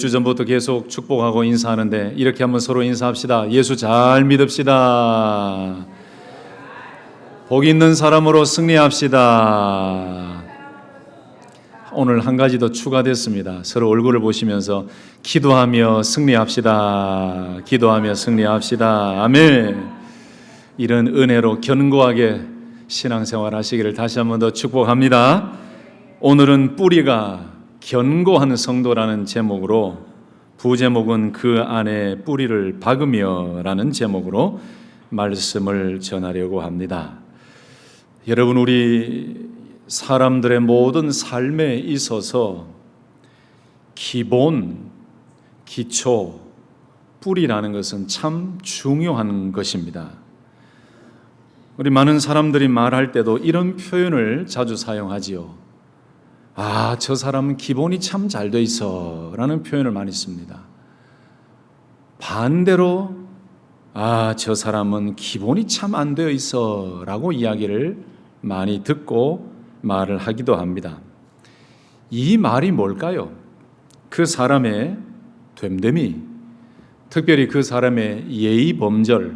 주 전부터 계속 축복하고 인사하는데 이렇게 한번 서로 인사합시다. 예수 잘 믿읍시다. 복 있는 사람으로 승리합시다. 오늘 한 가지 더 추가됐습니다. 서로 얼굴을 보시면서 기도하며 승리합시다. 기도하며 승리합시다. 아멘. 이런 은혜로 견고하게 신앙생활 하시기를 다시 한번 더 축복합니다. 오늘은 뿌리가 견고한 성도라는 제목으로, 부제목은 그 안에 뿌리를 박으며 라는 제목으로 말씀을 전하려고 합니다. 여러분, 우리 사람들의 모든 삶에 있어서 기본, 기초, 뿌리라는 것은 참 중요한 것입니다. 우리 많은 사람들이 말할 때도 이런 표현을 자주 사용하지요. 아, 저 사람은 기본이 참 잘 돼 있어 라는 표현을 많이 씁니다. 반대로 아, 저 사람은 기본이 참 안 되어 있어 라고 이야기를 많이 듣고 말을 하기도 합니다. 이 말이 뭘까요? 그 사람의 됨됨이, 특별히 그 사람의 예의 범절,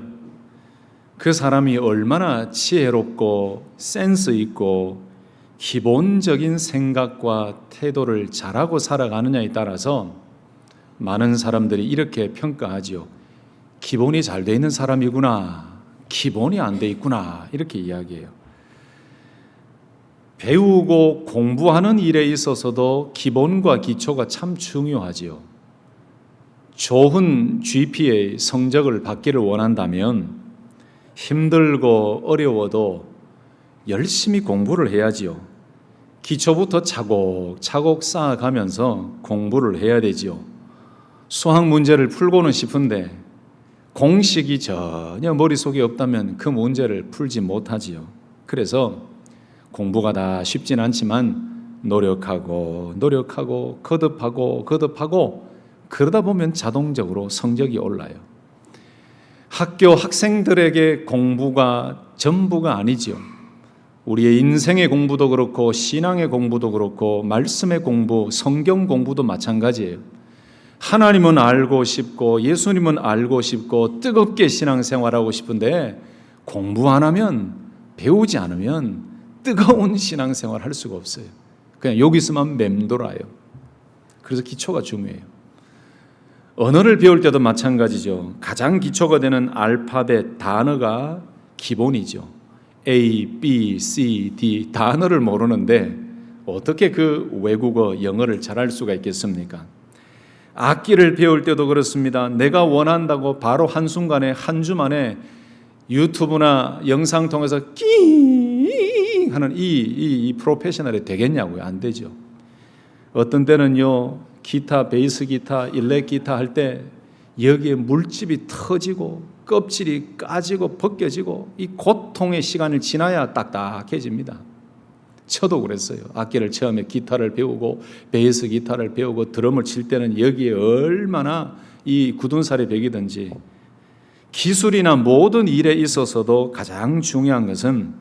그 사람이 얼마나 지혜롭고 센스 있고 기본적인 생각과 태도를 잘하고 살아가느냐에 따라서 많은 사람들이 이렇게 평가하지요. 기본이 잘 돼 있는 사람이구나, 기본이 안 돼 있구나, 이렇게 이야기해요. 배우고 공부하는 일에 있어서도 기본과 기초가 참 중요하지요. 좋은 GPA 성적을 받기를 원한다면 힘들고 어려워도 열심히 공부를 해야지요. 기초부터 차곡차곡 쌓아가면서 공부를 해야 되지요. 수학 문제를 풀고는 싶은데 공식이 전혀 머릿속에 없다면 그 문제를 풀지 못하지요. 그래서 공부가 다 쉽진 않지만 노력하고 거듭하고 그러다 보면 자동적으로 성적이 올라요. 학교 학생들에게 공부가 전부가 아니지요. 우리의 인생의 공부도 그렇고 신앙의 공부도 그렇고 말씀의 공부, 성경 공부도 마찬가지예요. 하나님은 알고 싶고 예수님은 알고 싶고 뜨겁게 신앙생활하고 싶은데 공부 안 하면, 배우지 않으면 뜨거운 신앙생활 할 수가 없어요. 그냥 여기 있으면 맴돌아요. 그래서 기초가 중요해요. 언어를 배울 때도 마찬가지죠. 가장 기초가 되는 알파벳, 단어가 기본이죠. A, B, C, D 단어를 모르는데 어떻게 그 외국어, 영어를 잘할 수가 있겠습니까? 악기를 배울 때도 그렇습니다. 내가 원한다고 바로 한순간에, 한 주 만에 유튜브나 영상 통해서 끼 하는 이 프로페셔널이 되겠냐고요? 안 되죠. 어떤 때는요, 기타, 베이스 기타, 일렉 기타 할 때 여기에 물집이 터지고 껍질이 까지고 벗겨지고 이 고통의 시간을 지나야 딱딱해집니다. 저도 그랬어요. 악기를 처음에 기타를 배우고 베이스 기타를 배우고 드럼을 칠 때는 여기에 얼마나 이 굳은 살이 배기든지. 기술이나 모든 일에 있어서도 가장 중요한 것은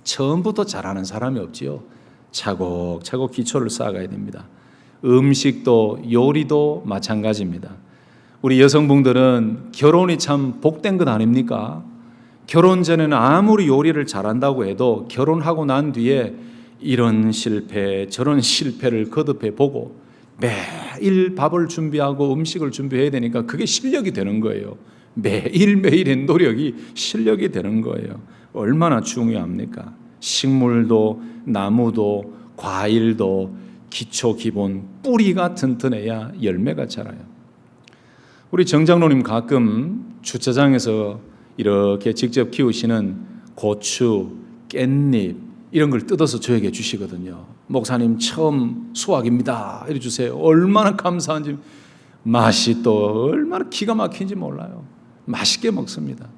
처음부터 잘하는 사람이 없지요. 차곡차곡 기초를 쌓아가야 됩니다. 음식도 요리도 마찬가지입니다. 우리 여성분들은 결혼이 참 복된 것 아닙니까? 결혼 전에는 아무리 요리를 잘한다고 해도 결혼하고 난 뒤에 이런 실패 저런 실패를 거듭해 보고 매일 밥을 준비하고 음식을 준비해야 되니까 그게 실력이 되는 거예요. 매일매일의 노력이 실력이 되는 거예요. 얼마나 중요합니까? 식물도 나무도 과일도 기초 기본 뿌리가 튼튼해야 열매가 자라요. 우리 정장로님 가끔 주차장에서 이렇게 직접 키우시는 고추, 깻잎 이런 걸 뜯어서 저에게 주시거든요. 목사님 처음 수확입니다. 이래 주세요. 얼마나 감사한지, 맛이 또 얼마나 기가 막힌지 몰라요. 맛있게 먹습니다.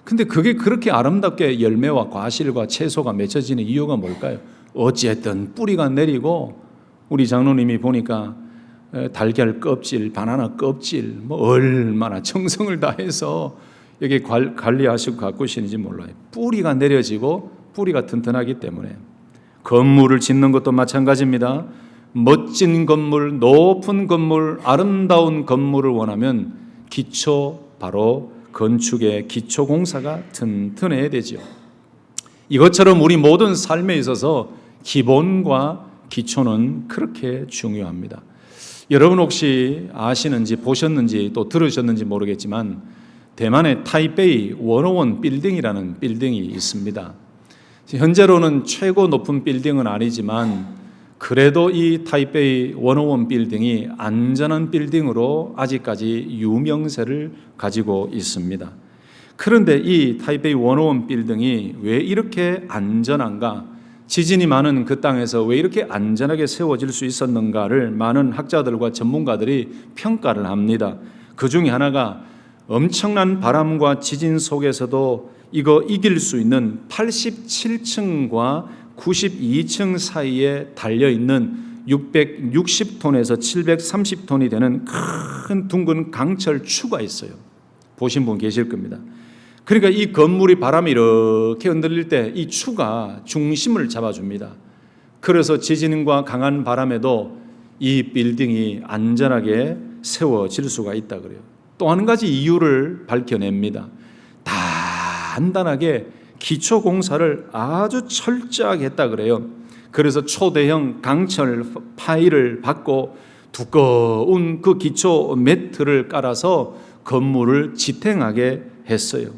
근데 그게 그렇게 아름답게 열매와 과실과 채소가 맺혀지는 이유가 뭘까요? 어쨌든 뿌리가 내리고 우리 장로님이 보니까 달걀 껍질, 바나나 껍질 뭐 얼마나 정성을 다해서 여기 관리하시고 가꾸시는지 몰라요. 뿌리가 내려지고 뿌리가 튼튼하기 때문에. 건물을 짓는 것도 마찬가지입니다. 멋진 건물, 높은 건물, 아름다운 건물을 원하면 바로 건축의 기초공사가 튼튼해야 되죠. 이것처럼 우리 모든 삶에 있어서 기본과 기초는 그렇게 중요합니다. 여러분 혹시 아시는지 보셨는지 또 들으셨는지 모르겠지만 대만의 타이베이 101 빌딩이라는 빌딩이 있습니다. 현재로는 최고 높은 빌딩은 아니지만 그래도 이 타이베이 101 빌딩이 안전한 빌딩으로 아직까지 유명세를 가지고 있습니다. 그런데 이 타이베이 101 빌딩이 왜 이렇게 안전한가? 지진이 많은 그 땅에서 왜 이렇게 안전하게 세워질 수 있었는가를 많은 학자들과 전문가들이 평가를 합니다. 그 중에 하나가 엄청난 바람과 지진 속에서도 이거 이길 수 있는 87층과 92층 사이에 달려있는 660톤에서 730톤이 되는 큰 둥근 강철 추가 있어요. 보신 분 계실 겁니다. 그러니까 이 건물이 바람이 이렇게 흔들릴 때 이 추가 중심을 잡아줍니다. 그래서 지진과 강한 바람에도 이 빌딩이 안전하게 세워질 수가 있다 그래요. 또 한 가지 이유를 밝혀냅니다. 단단하게 기초 공사를 아주 철저하게 했다 그래요. 그래서 초대형 강철 파일을 받고 두꺼운 그 기초 매트를 깔아서 건물을 지탱하게 했어요.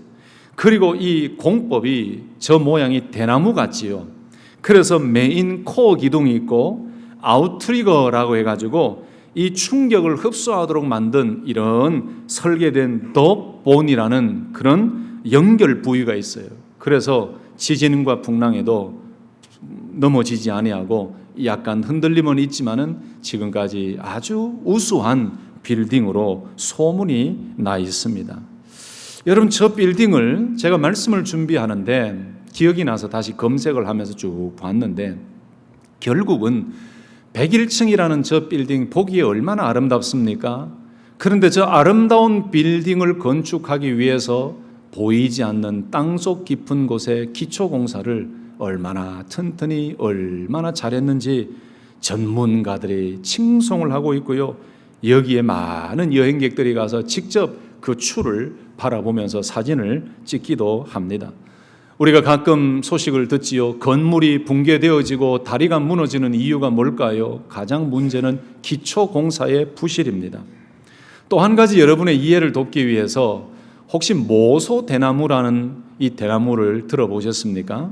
그리고 이 공법이 저 모양이 대나무 같지요. 그래서 메인 코어 기둥이 있고 아웃트리거라고 해가지고 이 충격을 흡수하도록 만든 이런 설계된 덕본이라는 그런 연결 부위가 있어요. 그래서 지진과 풍랑에도 넘어지지 아니하고 약간 흔들림은 있지만은 지금까지 아주 우수한 빌딩으로 소문이 나 있습니다. 여러분, 저 빌딩을 제가 말씀을 준비하는데 기억이 나서 다시 검색을 하면서 쭉 봤는데 결국은 101층이라는 저 빌딩 보기에 얼마나 아름답습니까? 그런데 저 아름다운 빌딩을 건축하기 위해서 보이지 않는 땅속 깊은 곳에 기초공사를 얼마나 튼튼히 얼마나 잘했는지 전문가들이 칭송을 하고 있고요. 여기에 많은 여행객들이 가서 직접 그 추를 바라보면서 사진을 찍기도 합니다. 우리가 가끔 소식을 듣지요. 건물이 붕괴되어지고 다리가 무너지는 이유가 뭘까요? 가장 문제는 기초공사의 부실입니다. 또 한 가지 여러분의 이해를 돕기 위해서 혹시 모소 대나무라는 이 대나무를 들어보셨습니까?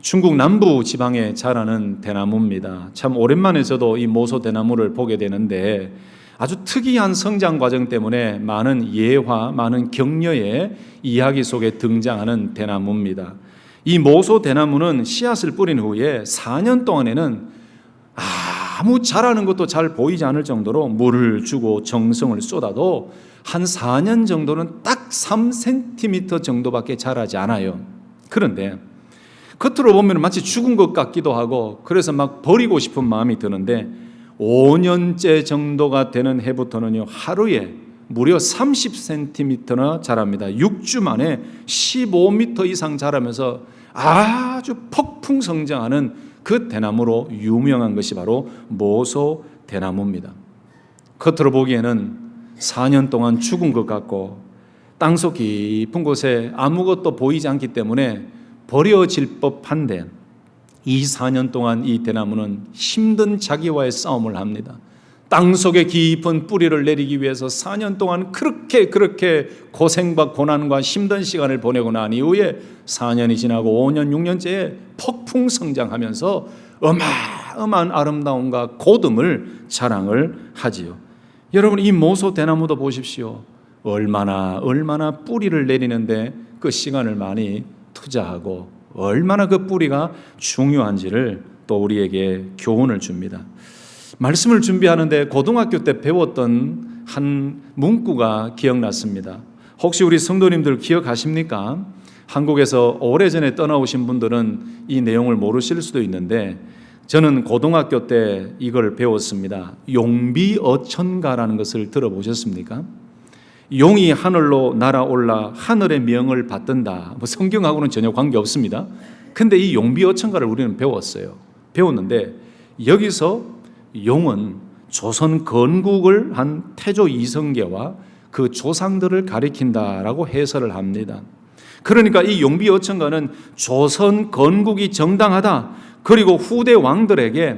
중국 남부 지방에 자라는 대나무입니다. 참 오랜만에 저도 이 모소 대나무를 보게 되는데 아주 특이한 성장 과정 때문에 많은 예화, 많은 격려의 이야기 속에 등장하는 대나무입니다. 이 모소 대나무는 씨앗을 뿌린 후에 4년 동안에는 아무 자라는 것도 잘 보이지 않을 정도로 물을 주고 정성을 쏟아도 한 4년 정도는 딱 3cm 정도밖에 자라지 않아요. 그런데 겉으로 보면 마치 죽은 것 같기도 하고 그래서 막 버리고 싶은 마음이 드는데 5년째 정도가 되는 해부터는요, 하루에 무려 30cm나 자랍니다. 6주 만에 15m 이상 자라면서 아주 폭풍 성장하는 그 대나무로 유명한 것이 바로 모소 대나무입니다. 겉으로 보기에는 4년 동안 죽은 것 같고 땅속 깊은 곳에 아무것도 보이지 않기 때문에 버려질 법한데 이 4년 동안 이 대나무는 힘든 자기와의 싸움을 합니다. 땅속에 깊은 뿌리를 내리기 위해서 4년 동안 그렇게 고생과 고난과 힘든 시간을 보내고 난 이후에 4년이 지나고 5년, 6년째에 폭풍 성장하면서 어마어마한 아름다움과 고듬을 자랑을 하지요. 여러분, 이 모소 대나무도 보십시오. 얼마나 뿌리를 내리는데 그 시간을 많이 투자하고 얼마나 그 뿌리가 중요한지를 또 우리에게 교훈을 줍니다. 말씀을 준비하는데 고등학교 때 배웠던 한 문구가 기억났습니다. 혹시 우리 성도님들 기억하십니까? 한국에서 오래전에 떠나오신 분들은 이 내용을 모르실 수도 있는데 저는 고등학교 때 이걸 배웠습니다. 용비어천가라는 것을 들어보셨습니까? 용이 하늘로 날아올라 하늘의 명을 받든다. 성경하고는 전혀 관계없습니다. 근데 이 용비어천가를 우리는 배웠어요. 배웠는데 여기서 용은 조선 건국을 한 태조 이성계와 그 조상들을 가리킨다라고 해설을 합니다. 그러니까 이 용비어천가는 조선 건국이 정당하다, 그리고 후대 왕들에게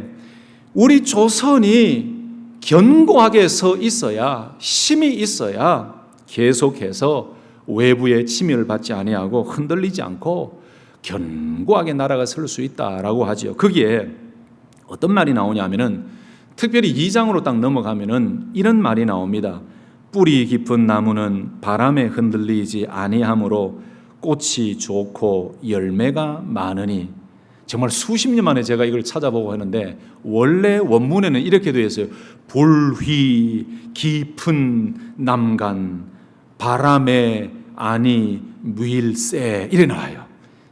우리 조선이 견고하게 서 있어야, 힘이 있어야 계속해서 외부의 침입을 받지 아니하고 흔들리지 않고 견고하게 나라가 설 수 있다라고 하죠. 거기에 어떤 말이 나오냐면은, 특별히 2장으로 딱 넘어가면은 이런 말이 나옵니다. 뿌리 깊은 나무는 바람에 흔들리지 아니하므로 꽃이 좋고 열매가 많으니. 정말 수십 년 만에 제가 이걸 찾아보고 하는데, 원래 원문에는 이렇게 되어 있어요. 불휘 깊은 남간 바람에 아니 무일세, 이래 나와요.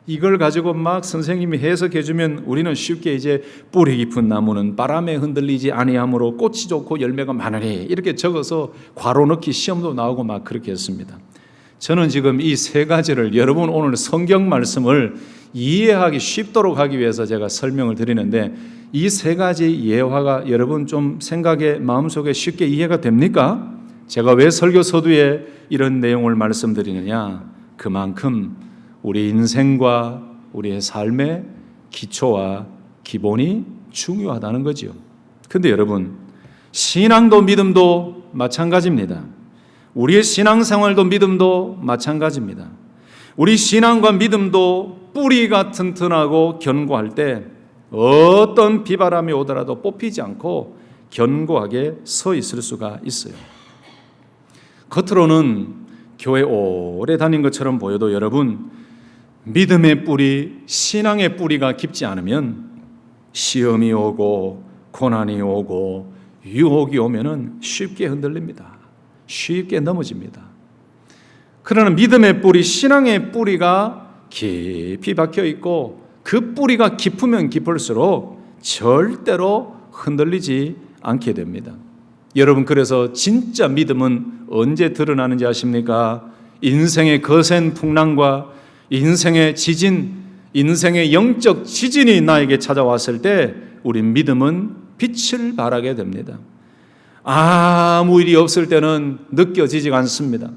이걸 가지고 막 선생님이 해석해 주면 우리는 쉽게 이제 뿌리 깊은 나무는 바람에 흔들리지 아니하므로 꽃이 좋고 열매가 많으니 이렇게 적어서 괄호 넣기 시험도 나오고 막 그렇게 했습니다. 저는 지금 이 세 가지를 여러분 오늘 성경 말씀을 이해하기 쉽도록 하기 위해서 제가 설명을 드리는데, 이 세 가지 예화가 여러분 좀 생각에 마음속에 쉽게 이해가 됩니까? 제가 왜 설교 서두에 이런 내용을 말씀드리느냐, 그만큼 우리 인생과 우리의 삶의 기초와 기본이 중요하다는 거죠. 그런데 여러분, 신앙도 믿음도 마찬가지입니다. 우리의 신앙생활도 믿음도 마찬가지입니다. 우리 신앙과 믿음도 뿌리가 튼튼하고 견고할 때 어떤 비바람이 오더라도 뽑히지 않고 견고하게 서 있을 수가 있어요. 겉으로는 교회 오래 다닌 것처럼 보여도 여러분, 믿음의 뿌리, 신앙의 뿌리가 깊지 않으면 시험이 오고 고난이 오고 유혹이 오면은 쉽게 흔들립니다. 쉽게 넘어집니다. 그러나 믿음의 뿌리, 신앙의 뿌리가 깊이 박혀 있고 그 뿌리가 깊으면 깊을수록 절대로 흔들리지 않게 됩니다. 여러분, 그래서 진짜 믿음은 언제 드러나는지 아십니까? 인생의 거센 풍랑과 인생의 지진, 인생의 영적 지진이 나에게 찾아왔을 때 우리 믿음은 빛을 발하게 됩니다. 아무 일이 없을 때는 느껴지지가 않습니다.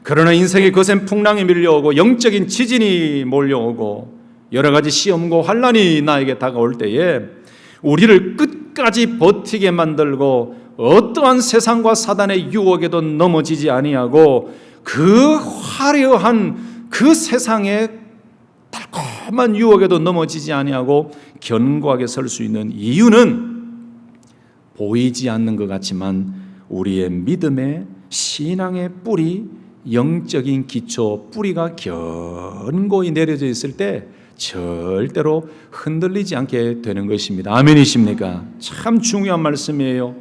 그러나 인생의 거센 풍랑이 밀려오고 영적인 지진이 몰려오고 여러 가지 시험과 환난이 나에게 다가올 때에 우리를 끝까지 버티게 만들고 어떠한 세상과 사단의 유혹에도 넘어지지 아니하고 그 화려한 그 세상의 달콤한 유혹에도 넘어지지 아니하고 견고하게 설 수 있는 이유는 보이지 않는 것 같지만 우리의 믿음의 신앙의 뿌리, 영적인 기초, 뿌리가 견고히 내려져 있을 때 절대로 흔들리지 않게 되는 것입니다. 아멘이십니까? 참 중요한 말씀이에요.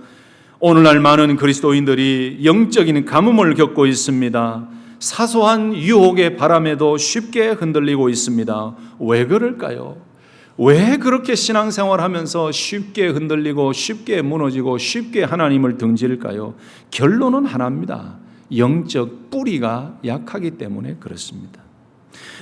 오늘날 많은 그리스도인들이 영적인 가뭄을 겪고 있습니다. 사소한 유혹의 바람에도 쉽게 흔들리고 있습니다. 왜 그럴까요? 왜 그렇게 신앙생활하면서 쉽게 흔들리고 쉽게 무너지고 쉽게 하나님을 등질까요? 결론은 하나입니다. 영적 뿌리가 약하기 때문에 그렇습니다.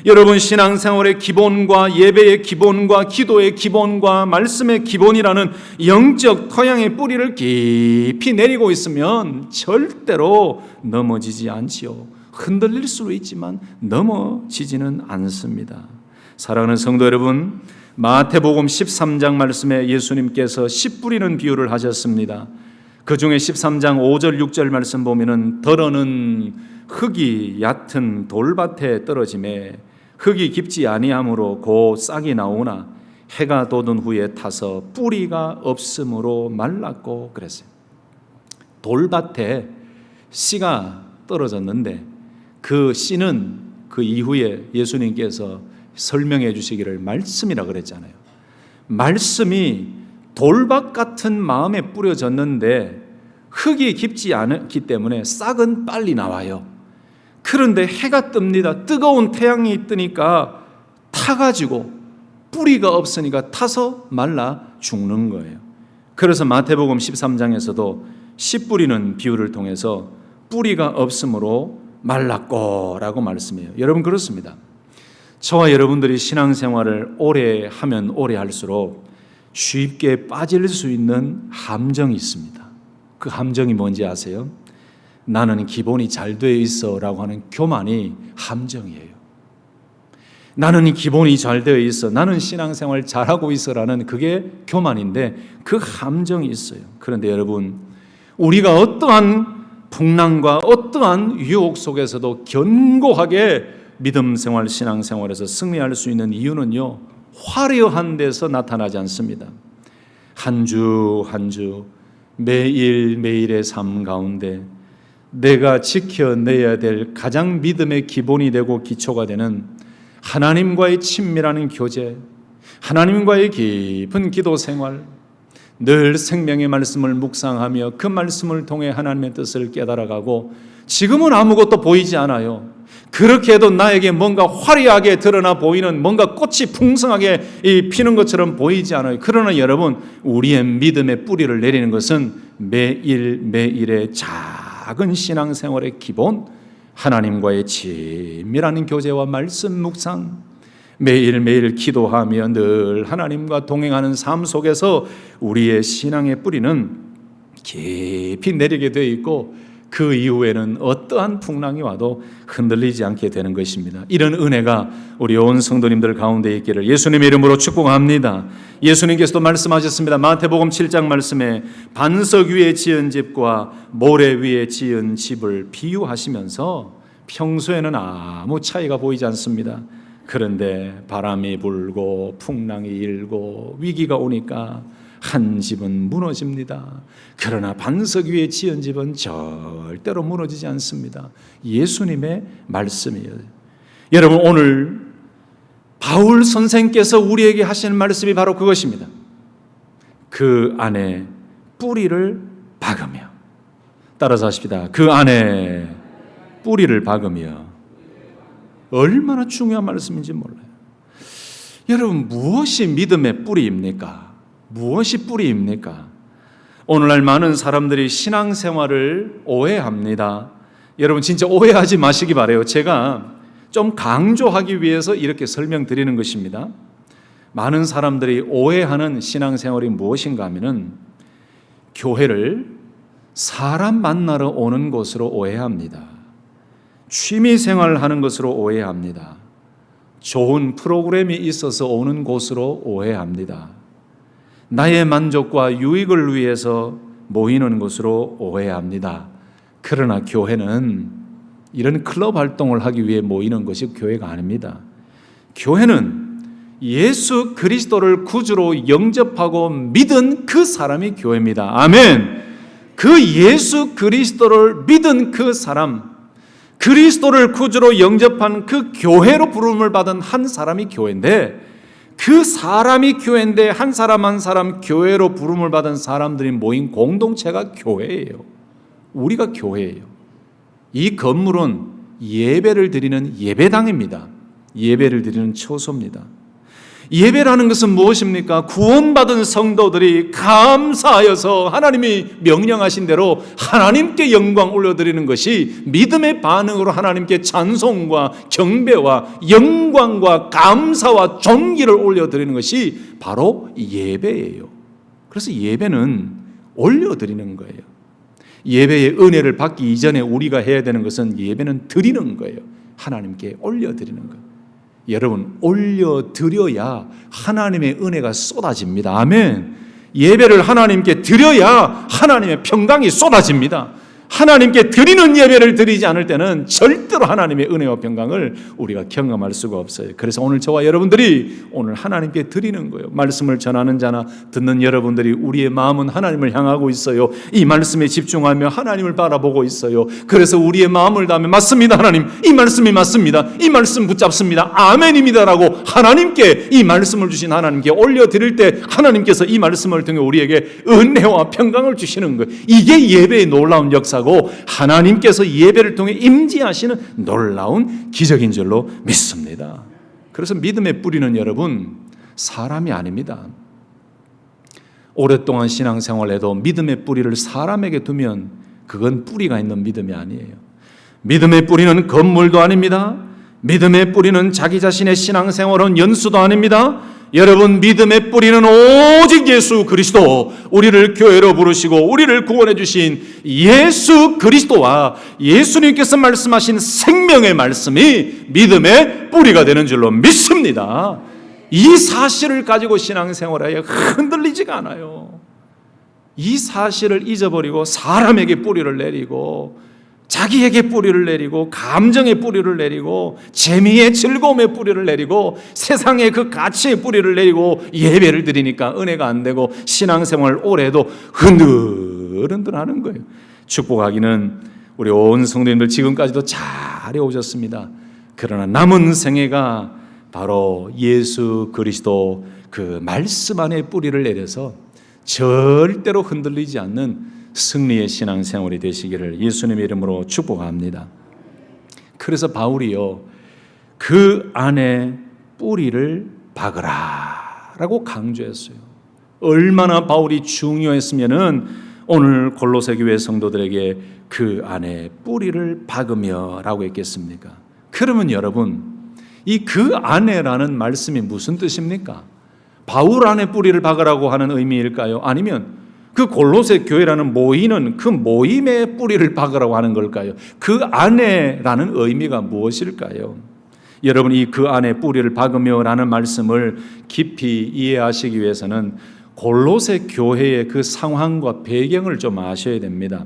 여러분, 신앙생활의 기본과 예배의 기본과 기도의 기본과 말씀의 기본이라는 영적 토양의 뿌리를 깊이 내리고 있으면 절대로 넘어지지 않지요. 흔들릴 수도 있지만 넘어지지는 않습니다. 사랑하는 성도 여러분, 마태복음 13장 말씀에 예수님께서 씨 뿌리는 비유를 하셨습니다. 그 중에 13장 5절 6절 말씀 보면은 더러는 흙이 얕은 돌밭에 떨어짐에 흙이 깊지 아니하므로 곧 싹이 나오나 해가 돋은 후에 타서 뿌리가 없으므로 말랐고 그랬어요. 돌밭에 씨가 떨어졌는데 그 씨는 그 이후에 예수님께서 설명해 주시기를 말씀이라 그랬잖아요. 말씀이 돌밭 같은 마음에 뿌려졌는데 흙이 깊지 않기 때문에 싹은 빨리 나와요. 그런데 해가 뜹니다. 뜨거운 태양이 뜨니까 타가지고 뿌리가 없으니까 타서 말라 죽는 거예요. 그래서 마태복음 13장에서도 씨 뿌리는 비유를 통해서 뿌리가 없으므로 말랐고 라고 말씀해요. 여러분, 그렇습니다. 저와 여러분들이 신앙생활을 오래 하면 오래 할수록 쉽게 빠질 수 있는 함정이 있습니다. 그 함정이 뭔지 아세요? 나는 기본이 잘 되어 있어 라고 하는 교만이 함정이에요. 나는 기본이 잘 되어 있어, 나는 신앙생활 잘하고 있어 라는 그게 교만인데 그 함정이 있어요. 그런데 여러분, 우리가 어떠한 풍랑과 어떠한 유혹 속에서도 견고하게 믿음 생활, 신앙 생활에서 승리할 수 있는 이유는요, 화려한 데서 나타나지 않습니다. 한 주 한 주 매일매일의 삶 가운데 내가 지켜내야 될 가장 믿음의 기본이 되고 기초가 되는 하나님과의 친밀한 교제, 하나님과의 깊은 기도 생활, 늘 생명의 말씀을 묵상하며 그 말씀을 통해 하나님의 뜻을 깨달아가고, 지금은 아무것도 보이지 않아요. 그렇게 해도 나에게 뭔가 화려하게 드러나 보이는, 뭔가 꽃이 풍성하게 피는 것처럼 보이지 않아요. 그러나 여러분, 우리의 믿음의 뿌리를 내리는 것은 매일매일의 작은 신앙생활의 기본, 하나님과의 친밀한 교제와 말씀 묵상, 매일매일 기도하며 늘 하나님과 동행하는 삶 속에서 우리의 신앙의 뿌리는 깊이 내리게 되어 있고, 그 이후에는 어떠한 풍랑이 와도 흔들리지 않게 되는 것입니다. 이런 은혜가 우리 온 성도님들 가운데 있기를 예수님의 이름으로 축복합니다. 예수님께서도 말씀하셨습니다. 마태복음 7장 말씀에 반석 위에 지은 집과 모래 위에 지은 집을 비유하시면서 평소에는 아무 차이가 보이지 않습니다. 그런데 바람이 불고 풍랑이 일고 위기가 오니까 한 집은 무너집니다. 그러나 반석 위에 지은 집은 절대로 무너지지 않습니다. 예수님의 말씀이에요. 여러분, 오늘 바울 선생께서 우리에게 하시는 말씀이 바로 그것입니다. 그 안에 뿌리를 박으며, 따라서 하십시다. 그 안에 뿌리를 박으며. 얼마나 중요한 말씀인지 몰라요. 여러분, 무엇이 믿음의 뿌리입니까? 무엇이 뿌리입니까? 오늘날 많은 사람들이 신앙생활을 오해합니다. 여러분, 진짜 오해하지 마시기 바라요. 제가 좀 강조하기 위해서 이렇게 설명드리는 것입니다. 많은 사람들이 오해하는 신앙생활이 무엇인가 하면은 교회를 사람 만나러 오는 곳으로 오해합니다. 취미생활 하는 것으로 오해합니다. 좋은 프로그램이 있어서 오는 곳으로 오해합니다. 나의 만족과 유익을 위해서 모이는 곳으로 오해합니다. 그러나 교회는 이런 클럽 활동을 하기 위해 모이는 것이 교회가 아닙니다. 교회는 예수 그리스도를 구주로 영접하고 믿은 그 사람이 교회입니다. 아멘. 그 예수 그리스도를 믿은 그 사람, 그리스도를 구주로 영접한 그 교회로 부름을 받은 한 사람이 교회인데, 그 사람이 교회인데 한 사람 한 사람 교회로 부름을 받은 사람들이 모인 공동체가 교회예요. 우리가 교회예요. 이 건물은 예배를 드리는 예배당입니다. 예배를 드리는 처소입니다. 예배라는 것은 무엇입니까? 구원받은 성도들이 감사하여서 하나님이 명령하신 대로 하나님께 영광 올려드리는 것이, 믿음의 반응으로 하나님께 찬송과 경배와 영광과 감사와 존귀를 올려드리는 것이 바로 예배예요. 그래서 예배는 올려드리는 거예요. 예배의 은혜를 받기 이전에 우리가 해야 되는 것은 예배는 드리는 거예요. 하나님께 올려드리는 거예요. 여러분, 올려드려야 하나님의 은혜가 쏟아집니다. 아멘. 예배를 하나님께 드려야 하나님의 평강이 쏟아집니다. 하나님께 드리는 예배를 드리지 않을 때는 절대로 하나님의 은혜와 평강을 우리가 경험할 수가 없어요. 그래서 오늘 저와 여러분들이 오늘 하나님께 드리는 거예요. 말씀을 전하는 자나 듣는 여러분들이 우리의 마음은 하나님을 향하고 있어요. 이 말씀에 집중하며 하나님을 바라보고 있어요. 그래서 우리의 마음을 다하며 맞습니다 하나님, 이 말씀이 맞습니다, 이 말씀 붙잡습니다, 아멘입니다라고 하나님께, 이 말씀을 주신 하나님께 올려드릴 때 하나님께서 이 말씀을 통해 우리에게 은혜와 평강을 주시는 거예요. 이게 예배의 놀라운 역사, 하나님께서 예배를 통해 임재하시는 놀라운 기적인 줄로 믿습니다. 그래서 믿음의 뿌리는 여러분, 사람이 아닙니다. 오랫동안 신앙생활해도 믿음의 뿌리를 사람에게 두면 그건 뿌리가 있는 믿음이 아니에요. 믿음의 뿌리는 건물도 아닙니다. 믿음의 뿌리는 자기 자신의 신앙생활은 연수도 아닙니다. 여러분, 믿음의 뿌리는 오직 예수 그리스도, 우리를 교회로 부르시고 우리를 구원해 주신 예수 그리스도와 예수님께서 말씀하신 생명의 말씀이 믿음의 뿌리가 되는 줄로 믿습니다. 이 사실을 가지고 신앙생활에 흔들리지가 않아요. 이 사실을 잊어버리고 사람에게 뿌리를 내리고 자기에게 뿌리를 내리고 감정의 뿌리를 내리고 재미의 즐거움의 뿌리를 내리고 세상의 그 가치의 뿌리를 내리고 예배를 드리니까 은혜가 안 되고 신앙생활 오래도 흔들흔들하는 거예요. 축복하기는 우리 온 성도님들 지금까지도 잘 해오셨습니다. 그러나 남은 생애가 바로 예수 그리스도 그 말씀 안에 뿌리를 내려서 절대로 흔들리지 않는 승리의 신앙생활이 되시기를 예수님의 이름으로 축복합니다. 그래서 바울이요, 그 안에 뿌리를 박으라 라고 강조했어요. 얼마나 바울이 중요했으면은 오늘 골로새 교회 성도들에게 그 안에 뿌리를 박으며 라고 했겠습니까? 그러면 여러분, 이 그 안에라는 말씀이 무슨 뜻입니까? 바울 안에 뿌리를 박으라고 하는 의미일까요? 아니면 그 골로새 교회라는 모이는 그 모임에 뿌리를 박으라고 하는 걸까요? 그 안에라는 의미가 무엇일까요? 여러분, 이 그 안에 뿌리를 박으며 라는 말씀을 깊이 이해하시기 위해서는 골로새 교회의 그 상황과 배경을 좀 아셔야 됩니다.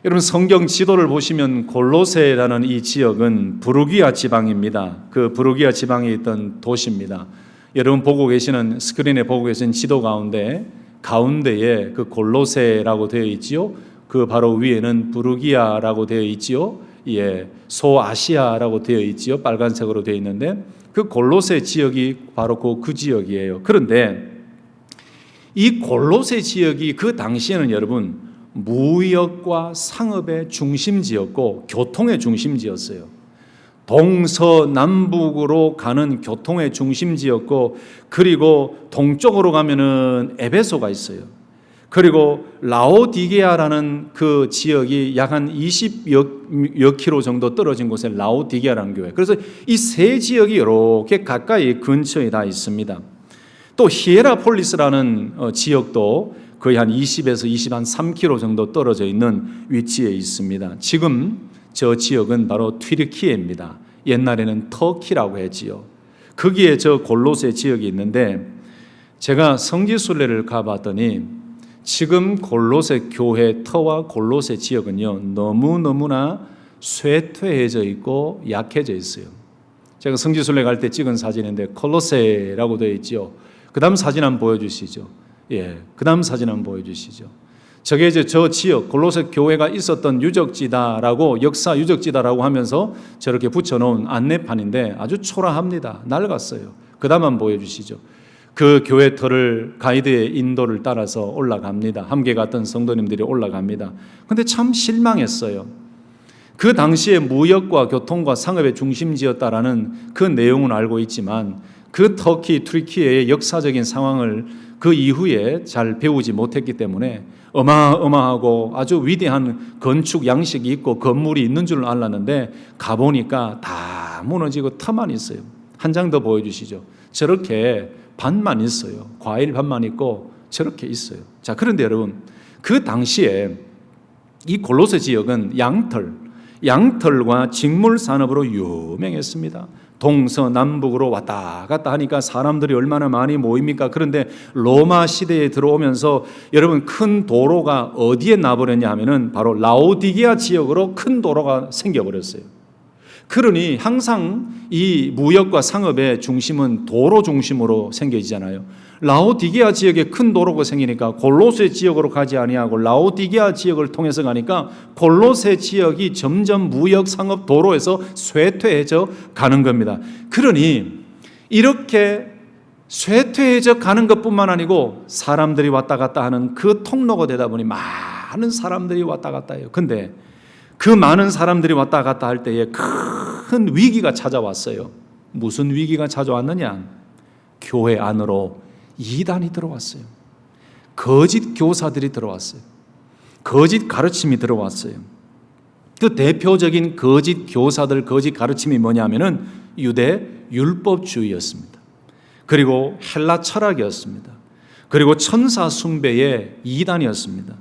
여러분, 성경 지도를 보시면 골로새라는 이 지역은 부르기아 지방입니다. 그 부르기아 지방에 있던 도시입니다. 여러분 보고 계시는 스크린에 보고 계신 지도 가운데에 그 골로새라고 되어 있지요. 그 바로 위에는 부르기아라고 되어 있지요. 예, 소아시아라고 되어 있지요. 빨간색으로 되어 있는데 그 골로새 지역이 바로 그 지역이에요. 그런데 이 골로새 지역이 그 당시에는 여러분 무역과 상업의 중심지였고 교통의 중심지였어요. 동서남북으로 가는 교통의 중심지였고, 그리고 동쪽으로 가면은 에베소가 있어요. 그리고 라오디게아라는 그 지역이 약 한 20여 킬로 정도 떨어진 곳에 라오디게아라는 교회. 그래서 이 세 지역이 이렇게 가까이 근처에 다 있습니다. 또 히에라폴리스라는 지역도 거의 한 20에서 23km 정도 떨어져 있는 위치에 있습니다. 지금 저 지역은 바로 튀르키예입니다. 옛날에는 터키라고 했지요. 거기에 저 골로새 지역이 있는데 제가 성지순례를 가봤더니 지금 골로새 교회 터와 골로새 지역은요 너무너무나 쇠퇴해져 있고 약해져 있어요. 제가 성지순례 갈 때 찍은 사진인데 콜로세라고 되어 있죠. 그 다음 사진 한번 보여주시죠. 예, 그 다음 사진 한번 보여주시죠. 저게 이제 저 지역 골로새 교회가 있었던 유적지다라고, 역사 유적지다라고 하면서 저렇게 붙여놓은 안내판인데 아주 초라합니다. 낡았어요. 그 다음 한번 보여주시죠. 그 교회 터를 가이드의 인도를 따라서 올라갑니다. 함께 갔던 성도님들이 올라갑니다. 근데 참 실망했어요. 그 당시에 무역과 교통과 상업의 중심지였다라는 그 내용은 알고 있지만 그 터키, 튀르키예의 역사적인 상황을 그 이후에 잘 배우지 못했기 때문에 어마어마하고 아주 위대한 건축 양식이 있고 건물이 있는 줄 알았는데 가보니까 다 무너지고 터만 있어요. 한 장 더 보여주시죠. 저렇게 반만 있어요. 과일 반만 있고 저렇게 있어요. 자, 그런데 여러분, 그 당시에 이 골로새 지역은 양털과 직물 산업으로 유명했습니다. 동서남북으로 왔다 갔다 하니까 사람들이 얼마나 많이 모입니까? 그런데 로마 시대에 들어오면서 여러분 큰 도로가 어디에 나버렸냐 하면은 바로 라오디게아 지역으로 큰 도로가 생겨버렸어요. 그러니 항상 이 무역과 상업의 중심은 도로 중심으로 생겨지잖아요. 라오디게아 지역에 큰 도로가 생기니까 골로새 지역으로 가지 아니하고 라오디게아 지역을 통해서 가니까 골로새 지역이 점점 무역 상업 도로에서 쇠퇴해져 가는 겁니다. 그러니 이렇게 쇠퇴해져 가는 것뿐만 아니고 사람들이 왔다 갔다 하는 그 통로가 되다 보니 많은 사람들이 왔다 갔다 해요. 근데 그 많은 사람들이 왔다 갔다 할 때에 큰 위기가 찾아왔어요. 무슨 위기가 찾아왔느냐? 교회 안으로 이단이 들어왔어요. 거짓 교사들이 들어왔어요. 거짓 가르침이 들어왔어요. 그 대표적인 거짓 교사들, 거짓 가르침이 뭐냐면은 유대 율법주의였습니다. 그리고 헬라 철학이었습니다. 그리고 천사 숭배의 이단이었습니다.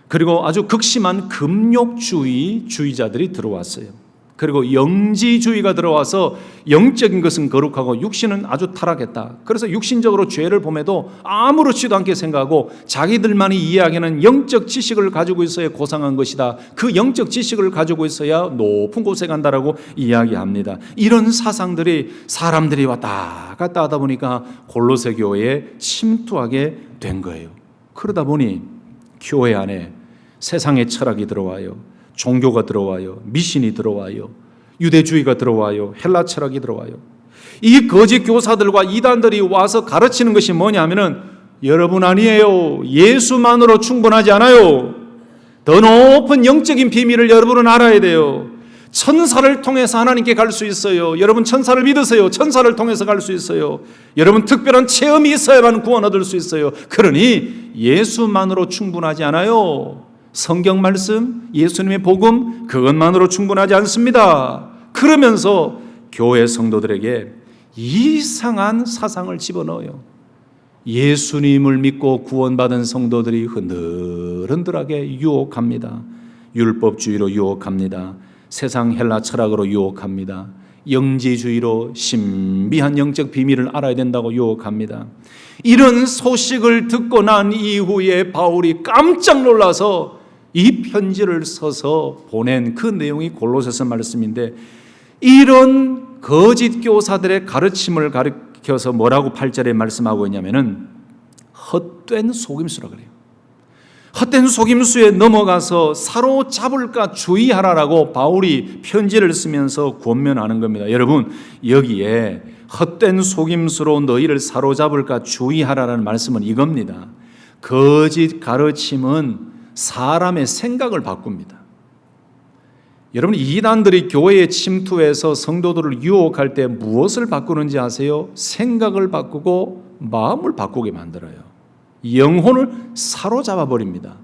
그리고 아주 극심한 금욕주의자들이 들어왔어요. 그리고 영지주의가 들어와서 영적인 것은 거룩하고 육신은 아주 타락했다. 그래서 육신적으로 죄를 범해도 아무렇지도 않게 생각하고 자기들만이 이해하기에는 영적 지식을 가지고 있어야 고상한 것이다. 그 영적 지식을 가지고 있어야 높은 곳에 간다라고 이야기합니다. 이런 사상들이 사람들이 왔다 갔다 하다 보니까 골로새 교회에 침투하게 된 거예요. 그러다 보니 교회 안에 세상의 철학이 들어와요. 종교가 들어와요. 미신이 들어와요. 유대주의가 들어와요. 헬라 철학이 들어와요. 이 거짓 교사들과 이단들이 와서 가르치는 것이 뭐냐면은 여러분 아니에요. 예수만으로 충분하지 않아요. 더 높은 영적인 비밀을 여러분은 알아야 돼요. 천사를 통해서 하나님께 갈 수 있어요. 여러분 천사를 믿으세요. 천사를 통해서 갈 수 있어요. 여러분 특별한 체험이 있어야만 구원 얻을 수 있어요. 그러니 예수만으로 충분하지 않아요. 성경 말씀, 예수님의 복음 그것만으로 충분하지 않습니다. 그러면서 교회 성도들에게 이상한 사상을 집어넣어요. 예수님을 믿고 구원받은 성도들이 흔들흔들하게 유혹합니다. 율법주의로 유혹합니다. 세상 헬라 철학으로 유혹합니다. 영지주의로 신비한 영적 비밀을 알아야 된다고 유혹합니다. 이런 소식을 듣고 난 이후에 바울이 깜짝 놀라서 이 편지를 써서 보낸 그 내용이 골로새서 말씀인데, 이런 거짓 교사들의 가르침을 가르쳐서 뭐라고 8절에 말씀하고 있냐면은 헛된 속임수라 그래요. 헛된 속임수에 넘어가서 사로잡을까 주의하라라고 바울이 편지를 쓰면서 권면하는 겁니다. 여러분, 여기에 헛된 속임수로 너희를 사로잡을까 주의하라라는 말씀은 이겁니다. 거짓 가르침은 사람의 생각을 바꿉니다. 여러분, 이단들이 교회에 침투해서 성도들을 유혹할 때 무엇을 바꾸는지 아세요? 생각을 바꾸고 마음을 바꾸게 만들어요. 영혼을 사로잡아 버립니다.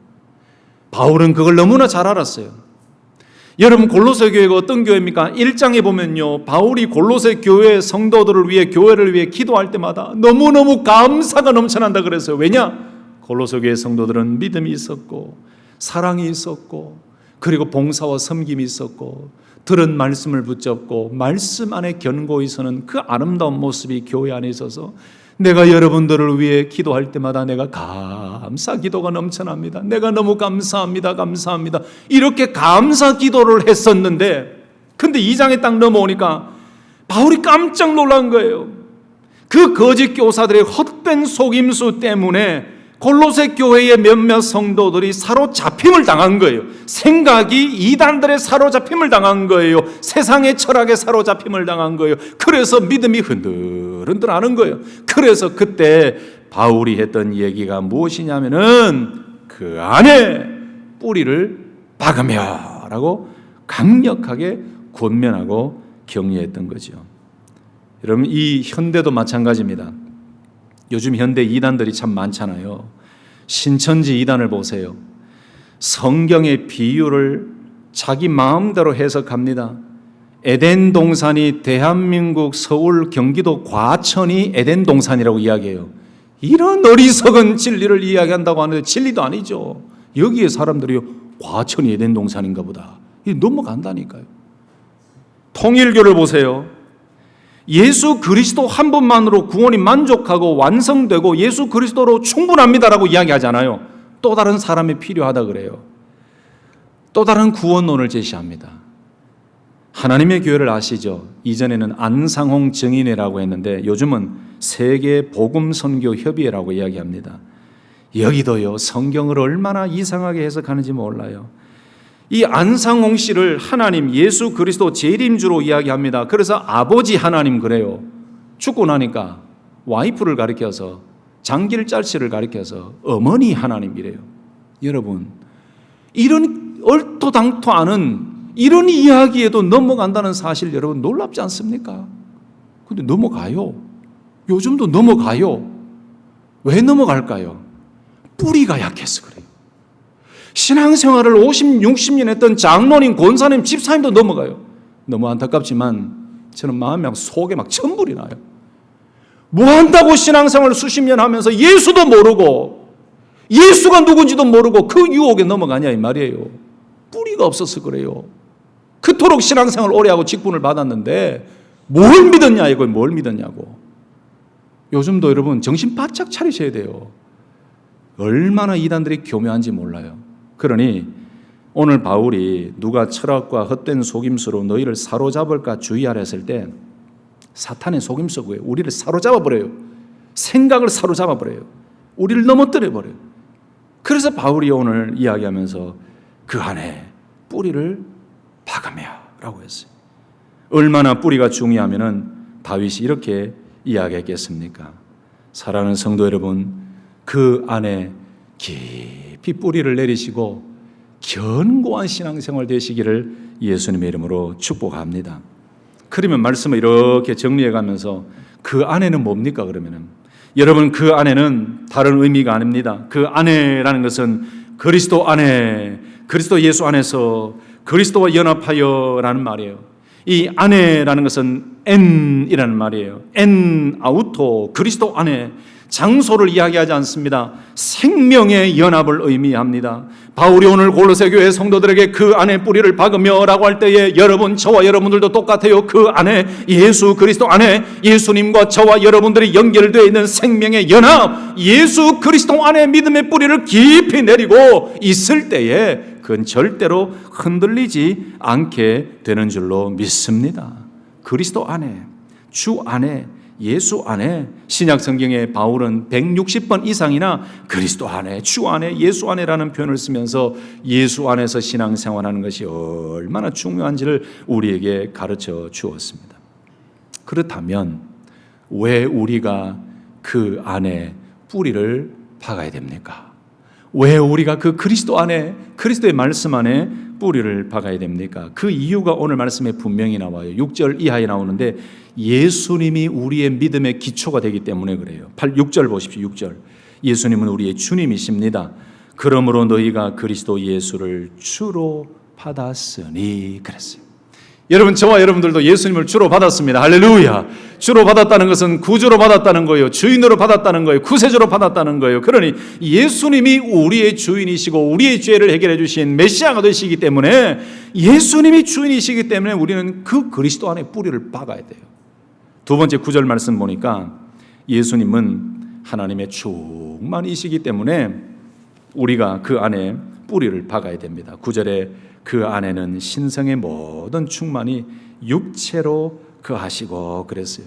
바울은 그걸 너무나 잘 알았어요. 여러분, 골로새 교회가 어떤 교회입니까? 1장에 보면요, 바울이 골로새 교회 성도들을 위해, 교회를 위해 기도할 때마다 너무너무 감사가 넘쳐난다 그랬어요. 왜냐? 골로새 교회 성도들은 믿음이 있었고 사랑이 있었고 그리고 봉사와 섬김이 있었고 들은 말씀을 붙잡고 말씀 안에 견고히 서는 그 아름다운 모습이 교회 안에 있어서 내가 여러분들을 위해 기도할 때마다 내가 감사 기도가 넘쳐납니다. 내가 너무 감사합니다. 감사합니다. 이렇게 감사 기도를 했었는데, 근데 2장에 딱 넘어오니까 바울이 깜짝 놀란 거예요. 그 거짓 교사들의 헛된 속임수 때문에 골로새 교회의 몇몇 성도들이 사로잡힘을 당한 거예요. 생각이 이단들의 사로잡힘을 당한 거예요. 세상의 철학에 사로잡힘을 당한 거예요. 그래서 믿음이 흔들흔들하는 거예요. 그래서 그때 바울이 했던 얘기가 무엇이냐면은 그 안에 뿌리를 박으며라고 강력하게 권면하고 격려했던 거죠. 여러분, 이 현대도 마찬가지입니다. 요즘 현대 이단들이 참 많잖아요. 신천지 이단을 보세요. 성경의 비유를 자기 마음대로 해석합니다. 에덴 동산이 대한민국 서울 경기도 과천이 에덴 동산이라고 이야기해요. 이런 어리석은 진리를 이야기한다고 하는데 진리도 아니죠. 여기에 사람들이 과천이 에덴 동산인가 보다, 넘어간다니까요. 통일교를 보세요. 예수 그리스도 한 분만으로 구원이 만족하고 완성되고 예수 그리스도로 충분합니다라고 이야기하잖아요. 또 다른 사람이 필요하다 그래요. 또 다른 구원론을 제시합니다. 하나님의 교회를 아시죠? 이전에는 안상홍 정인회라고 했는데 요즘은 세계 복음 선교 협의회라고 이야기합니다. 여기도요, 성경을 얼마나 이상하게 해석하는지 몰라요. 이 안상홍 씨를 하나님 예수 그리스도 재림주로 이야기합니다. 그래서 아버지 하나님 그래요. 죽고 나니까 와이프를 가리켜서, 장길짤 씨를 가리켜서 어머니 하나님이래요. 여러분, 이런 얼토당토 않은 이런 이야기에도 넘어간다는 사실 여러분 놀랍지 않습니까? 근데 넘어가요. 요즘도 넘어가요. 왜 넘어갈까요? 뿌리가 약해서 그래요. 신앙생활을 50, 60년 했던 장로님, 권사님, 집사님도 넘어가요. 너무 안타깝지만 저는 마음이 속에 막 천불이 나요. 뭐 한다고 신앙생활을 수십 년 하면서 예수도 모르고 예수가 누군지도 모르고 그 유혹에 넘어가냐 이 말이에요. 뿌리가 없어서 그래요. 그토록 신앙생활 오래 하고 직분을 받았는데 뭘 믿었냐 이거 뭘 믿었냐고. 요즘도 여러분 정신 바짝 차리셔야 돼요. 얼마나 이단들이 교묘한지 몰라요. 그러니 오늘 바울이 누가 철학과 헛된 속임수로 너희를 사로잡을까 주의하라 했을 때 사탄의 속임수고요. 우리를 사로잡아버려요. 생각을 사로잡아버려요. 우리를 넘어뜨려버려요. 그래서 바울이 오늘 이야기하면서 그 안에 뿌리를 박으며라고 했어요. 얼마나 뿌리가 중요하면은 다윗이 이렇게 이야기했겠습니까? 사랑하는 성도 여러분, 그 안에 깊이 뿌리를 내리시고 견고한 신앙생활 되시기를 예수님의 이름으로 축복합니다. 그러면 말씀을 이렇게 정리해 가면서 그 안에는 뭡니까 그러면은? 여러분 그 안에는 다른 의미가 아닙니다. 그 안에라는 것은 그리스도 안에, 그리스도 예수 안에서 그리스도와 연합하여라는 말이에요. 이 안에라는 것은 엔이라는 말이에요. 엔 아우토, 그리스도 안에. 장소를 이야기하지 않습니다. 생명의 연합을 의미합니다. 바울이 오늘 골로새 교회 성도들에게 그 안에 뿌리를 박으며 라고 할 때에 여러분, 저와 여러분들도 똑같아요. 그 안에 예수 그리스도 안에 예수님과 저와 여러분들이 연결되어 있는 생명의 연합, 예수 그리스도 안에 믿음의 뿌리를 깊이 내리고 있을 때에 그건 절대로 흔들리지 않게 되는 줄로 믿습니다. 그리스도 안에, 주 안에, 예수 안에. 신약 성경에 바울은 160번 이상이나 그리스도 안에, 주 안에, 예수 안에라는 표현을 쓰면서 예수 안에서 신앙생활하는 것이 얼마나 중요한지를 우리에게 가르쳐 주었습니다. 그렇다면 왜 우리가 그 안에 뿌리를 박아야 됩니까? 왜 우리가 그 그리스도 안에, 그리스도의 말씀 안에 뿌리를 박아야 됩니까? 그 이유가 오늘 말씀에 분명히 나와요. 6절 이하에 나오는데 예수님이 우리의 믿음의 기초가 되기 때문에 그래요. 6절 보십시오. 6절. 예수님은 우리의 주님이십니다. 그러므로 너희가 그리스도 예수를 주로 받았으니 그랬어요. 여러분, 저와 여러분들도 예수님을 주로 받았습니다. 할렐루야. 주로 받았다는 것은 구주로 받았다는 거예요. 주인으로 받았다는 거예요. 구세주로 받았다는 거예요. 그러니 예수님이 우리의 주인이시고 우리의 죄를 해결해 주신 메시아가 되시기 때문에, 예수님이 주인이시기 때문에 우리는 그 그리스도 안에 뿌리를 박아야 돼요. 두 번째 9절 말씀 보니까 예수님은 하나님의 충만이시기 때문에 우리가 그 안에 뿌리를 박아야 됩니다. 9절에 그 안에는 신성의 모든 충만이 육체로 거하시고 그랬어요.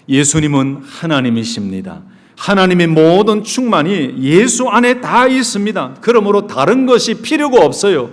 예수님은 하나님이십니다. 하나님의 모든 충만이 예수 안에 다 있습니다. 그러므로 다른 것이 필요가 없어요.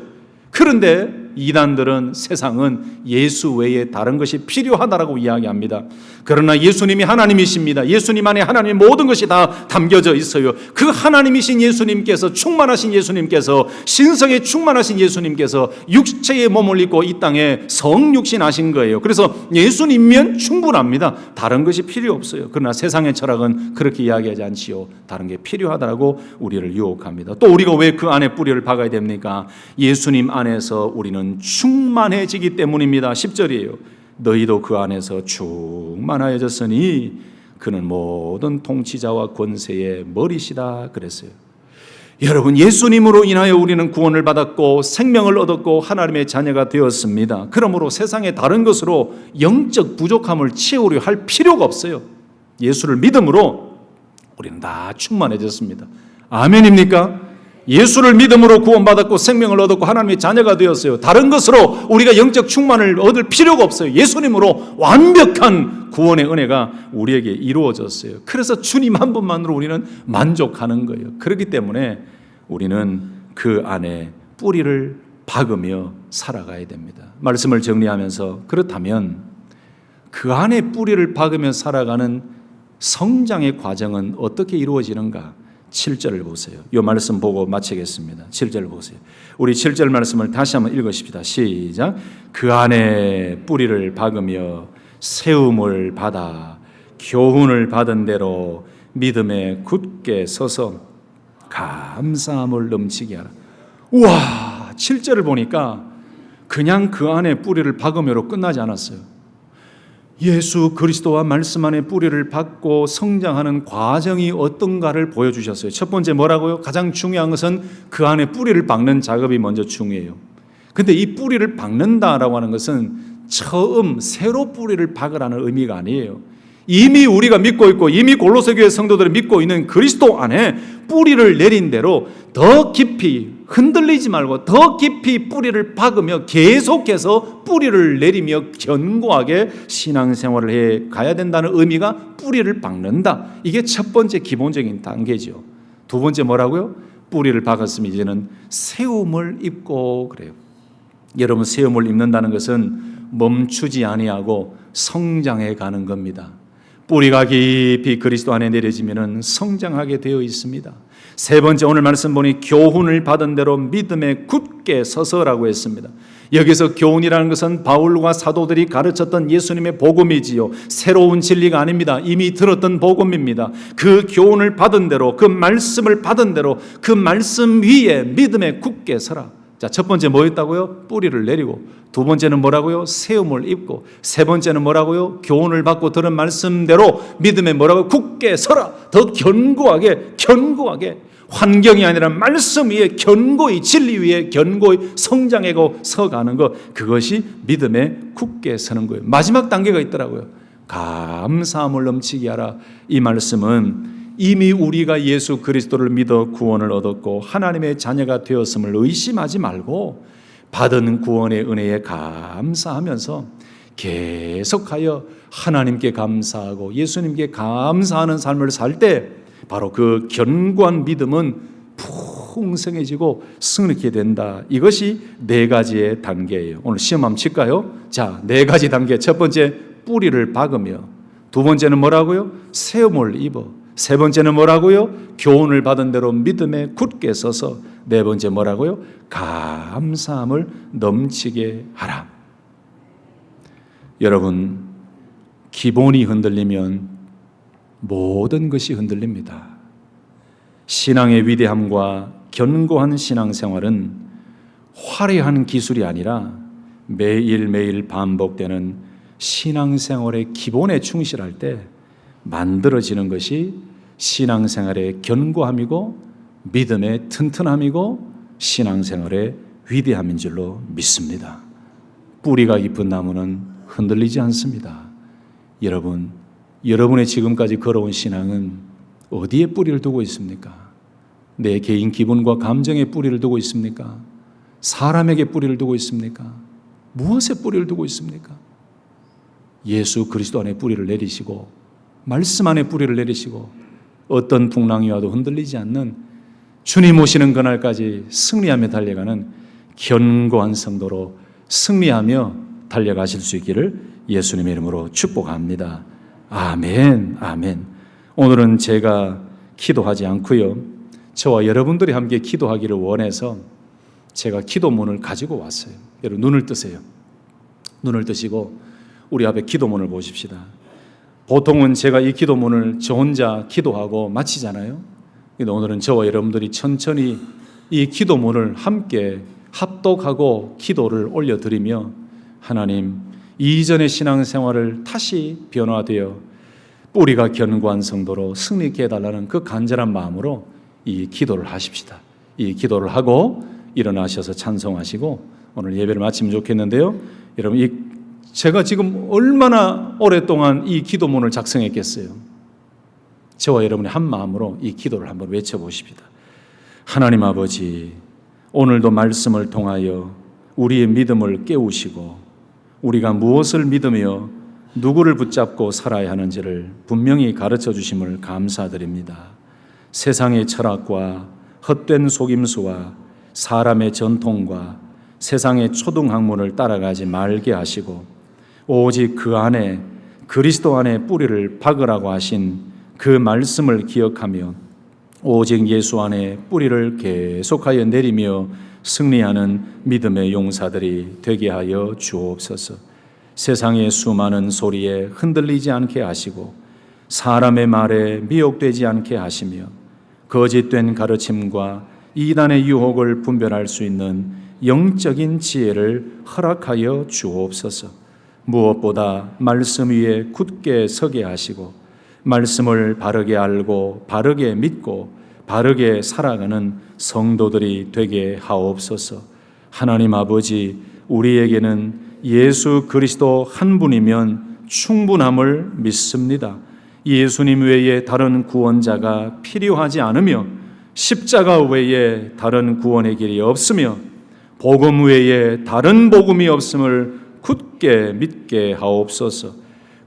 그런데 이단들은, 세상은 예수 외에 다른 것이 필요하다라고 이야기합니다. 그러나 예수님이 하나님이십니다. 예수님 안에 하나님의 모든 것이 다 담겨져 있어요. 그 하나님이신 예수님께서, 충만하신 예수님께서, 신성에 충만하신 예수님께서 육체의 몸을 입고 이 땅에 성육신하신 거예요. 그래서 예수님이면 충분합니다. 다른 것이 필요 없어요. 그러나 세상의 철학은 그렇게 이야기하지 않지요. 다른 게 필요하다라고 우리를 유혹합니다. 또 우리가 왜 그 안에 뿌리를 박아야 됩니까? 예수님 안에서 우리는 충만해지기 때문입니다. 10절이에요. 너희도 그 안에서 충만하여졌으니 그는 모든 통치자와 권세의 머리시다 그랬어요. 여러분, 예수님으로 인하여 우리는 구원을 받았고 생명을 얻었고 하나님의 자녀가 되었습니다. 그러므로 세상의 다른 것으로 영적 부족함을 채우려 할 필요가 없어요. 예수를 믿음으로 우리는 다 충만해졌습니다. 아멘입니까? 예수를 믿음으로 구원받았고 생명을 얻었고 하나님의 자녀가 되었어요. 다른 것으로 우리가 영적 충만을 얻을 필요가 없어요. 예수님으로 완벽한 구원의 은혜가 우리에게 이루어졌어요. 그래서 주님 한 분만으로 우리는 만족하는 거예요. 그렇기 때문에 우리는 그 안에 뿌리를 박으며 살아가야 됩니다. 말씀을 정리하면서, 그렇다면 그 안에 뿌리를 박으며 살아가는 성장의 과정은 어떻게 이루어지는가? 7절을 보세요. 이 말씀 보고 마치겠습니다. 7절 보세요. 우리 7절 말씀을 다시 한번 읽으십시다. 시작. 그 안에 뿌리를 박으며 세움을 받아 교훈을 받은 대로 믿음에 굳게 서서 감사함을 넘치게 하라. 우와, 7절을 보니까 그냥 그 안에 뿌리를 박으며로 끝나지 않았어요. 예수 그리스도와 말씀 안에 뿌리를 박고 성장하는 과정이 어떤가를 보여주셨어요. 첫 번째 뭐라고요? 가장 중요한 것은 그 안에 뿌리를 박는 작업이 먼저 중요해요. 근데 이 뿌리를 박는다라고 하는 것은 처음 새로 뿌리를 박으라는 의미가 아니에요. 이미 우리가 믿고 있고 이미 골로새 교회 성도들이 믿고 있는 그리스도 안에 뿌리를 내린 대로 더 깊이 흔들리지 말고 더 깊이 뿌리를 박으며 계속해서 뿌리를 내리며 견고하게 신앙생활을 해 가야 된다는 의미가 뿌리를 박는다. 이게 첫 번째 기본적인 단계죠. 두 번째 뭐라고요? 뿌리를 박았으면 이제는 세움을 입고 그래요. 여러분, 세움을 입는다는 것은 멈추지 아니하고 성장해 가는 겁니다. 뿌리가 깊이 그리스도 안에 내려지면 성장하게 되어 있습니다. 세 번째, 오늘 말씀 보니 교훈을 받은 대로 믿음에 굳게 서서라고 했습니다. 여기서 교훈이라는 것은 바울과 사도들이 가르쳤던 예수님의 복음이지요. 새로운 진리가 아닙니다. 이미 들었던 복음입니다. 그 교훈을 받은 대로, 그 말씀을 받은 대로 그 말씀 위에 믿음에 굳게 서라. 자, 첫 번째 뭐였다고요? 뿌리를 내리고, 두 번째는 뭐라고요? 세움을 입고, 세 번째는 뭐라고요? 교훈을 받고 들은 말씀대로 믿음에 뭐라고요? 굳게 서라. 더 견고하게 환경이 아니라 말씀 위에 견고히, 진리 위에 견고히 성장하고 서가는 것, 그것이 믿음에 굳게 서는 거예요. 마지막 단계가 있더라고요. 감사함을 넘치게 하라. 이 말씀은 이미 우리가 예수 그리스도를 믿어 구원을 얻었고 하나님의 자녀가 되었음을 의심하지 말고 받은 구원의 은혜에 감사하면서 계속하여 하나님께 감사하고 예수님께 감사하는 삶을 살 때 바로 그 견고한 믿음은 풍성해지고 승리하게 된다. 이것이 네 가지의 단계예요. 오늘 시험 한번 칠까요? 자, 네 가지 단계. 첫 번째, 뿌리를 박으며, 두 번째는 뭐라고요? 세움을 입어, 세 번째는 뭐라고요? 교훈을 받은 대로 믿음에 굳게 서서, 네 번째 뭐라고요? 감사함을 넘치게 하라. 여러분, 기본이 흔들리면 모든 것이 흔들립니다. 신앙의 위대함과 견고한 신앙생활은 화려한 기술이 아니라 매일매일 반복되는 신앙생활의 기본에 충실할 때 만들어지는 것이 신앙생활의 견고함이고 믿음의 튼튼함이고 신앙생활의 위대함인 줄로 믿습니다. 뿌리가 깊은 나무는 흔들리지 않습니다. 여러분의 지금까지 걸어온 신앙은 어디에 뿌리를 두고 있습니까? 내 개인 기분과 감정에 뿌리를 두고 있습니까? 사람에게 뿌리를 두고 있습니까? 무엇에 뿌리를 두고 있습니까? 예수 그리스도 안에 뿌리를 내리시고 말씀 안에 뿌리를 내리시고 어떤 풍랑이 와도 흔들리지 않는 주님 오시는 그날까지 승리하며 달려가는 견고한 성도로 승리하며 달려가실 수 있기를 예수님의 이름으로 축복합니다. 아멘, 아멘. 오늘은 제가 기도하지 않고요, 저와 여러분들이 함께 기도하기를 원해서 제가 기도문을 가지고 왔어요. 여러분 눈을 뜨세요. 눈을 뜨시고 우리 앞에 기도문을 보십시다. 보통은 제가 이 기도문을 저 혼자 기도하고 마치잖아요. 근데 오늘은 저와 여러분들이 천천히 이 기도문을 함께 합독하고 기도를 올려드리며 하나님, 이전의 신앙생활을 다시 변화되어 뿌리가 견고한 성도로 승리케 해달라는 그 간절한 마음으로 이 기도를 하십시다. 이 기도를 하고 일어나셔서 찬송하시고 오늘 예배를 마치면 좋겠는데요. 여러분, 제가 지금 얼마나 오랫동안 이 기도문을 작성했겠어요. 저와 여러분이 한 마음으로 이 기도를 한번 외쳐보십시다. 하나님 아버지, 오늘도 말씀을 통하여 우리의 믿음을 깨우시고 우리가 무엇을 믿으며 누구를 붙잡고 살아야 하는지를 분명히 가르쳐 주심을 감사드립니다. 세상의 철학과 헛된 속임수와 사람의 전통과 세상의 초등학문을 따라가지 말게 하시고 오직 그 안에 그리스도 안에 뿌리를 박으라고 하신 그 말씀을 기억하며 오직 예수 안에 뿌리를 계속하여 내리며 승리하는 믿음의 용사들이 되게 하여 주옵소서. 세상의 수많은 소리에 흔들리지 않게 하시고 사람의 말에 미혹되지 않게 하시며 거짓된 가르침과 이단의 유혹을 분별할 수 있는 영적인 지혜를 허락하여 주옵소서. 무엇보다 말씀 위에 굳게 서게 하시고 말씀을 바르게 알고 바르게 믿고 바르게 살아가는 성도들이 되게 하옵소서. 하나님 아버지, 우리에게는 예수 그리스도 한 분이면 충분함을 믿습니다. 예수님 외에 다른 구원자가 필요하지 않으며 십자가 외에 다른 구원의 길이 없으며 복음 외에 다른 복음이 없음을 굳게 믿게 하옵소서.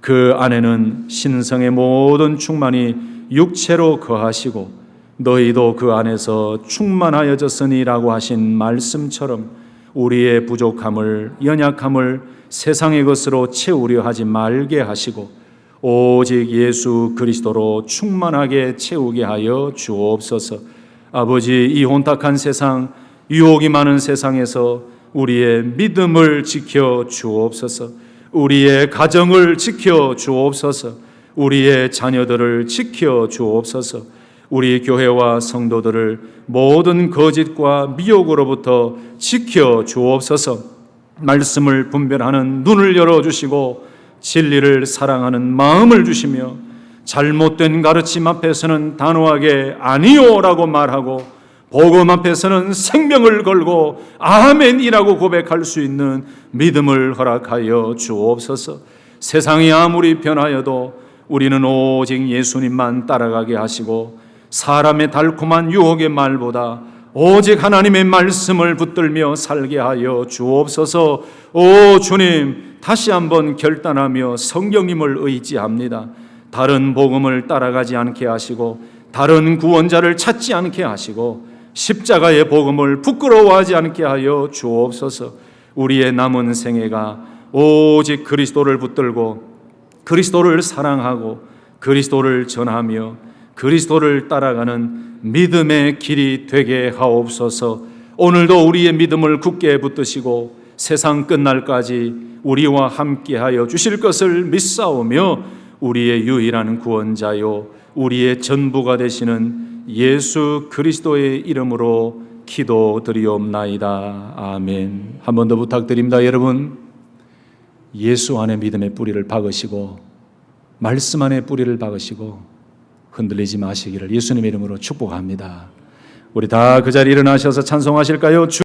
그 안에는 신성의 모든 충만이 육체로 거하시고 너희도 그 안에서 충만하여졌으니라고 하신 말씀처럼 우리의 부족함을, 연약함을 세상의 것으로 채우려 하지 말게 하시고 오직 예수 그리스도로 충만하게 채우게 하여 주옵소서. 아버지, 이 혼탁한 세상, 유혹이 많은 세상에서 우리의 믿음을 지켜 주옵소서. 우리의 가정을 지켜 주옵소서. 우리의 자녀들을 지켜 주옵소서. 우리 교회와 성도들을 모든 거짓과 미혹으로부터 지켜 주옵소서. 말씀을 분별하는 눈을 열어주시고 진리를 사랑하는 마음을 주시며 잘못된 가르침 앞에서는 단호하게 아니요라고 말하고 복음 앞에서는 생명을 걸고 아멘이라고 고백할 수 있는 믿음을 허락하여 주옵소서. 세상이 아무리 변하여도 우리는 오직 예수님만 따라가게 하시고 사람의 달콤한 유혹의 말보다 오직 하나님의 말씀을 붙들며 살게 하여 주옵소서. 오 주님, 다시 한번 결단하며 성령님을 의지합니다. 다른 복음을 따라가지 않게 하시고 다른 구원자를 찾지 않게 하시고 십자가의 복음을 부끄러워하지 않게 하여 주옵소서. 우리의 남은 생애가 오직 그리스도를 붙들고 그리스도를 사랑하고 그리스도를 전하며 그리스도를 따라가는 믿음의 길이 되게 하옵소서. 오늘도 우리의 믿음을 굳게 붙드시고 세상 끝날까지 우리와 함께하여 주실 것을 믿사오며 우리의 유일한 구원자요 우리의 전부가 되시는 예수 그리스도의 이름으로 기도드리옵나이다. 아멘. 한 번 더 부탁드립니다. 여러분, 예수 안에 믿음의 뿌리를 박으시고 말씀 안에 뿌리를 박으시고 흔들리지 마시기를 예수님의 이름으로 축복합니다. 우리 다 그 자리에 일어나셔서 찬송하실까요?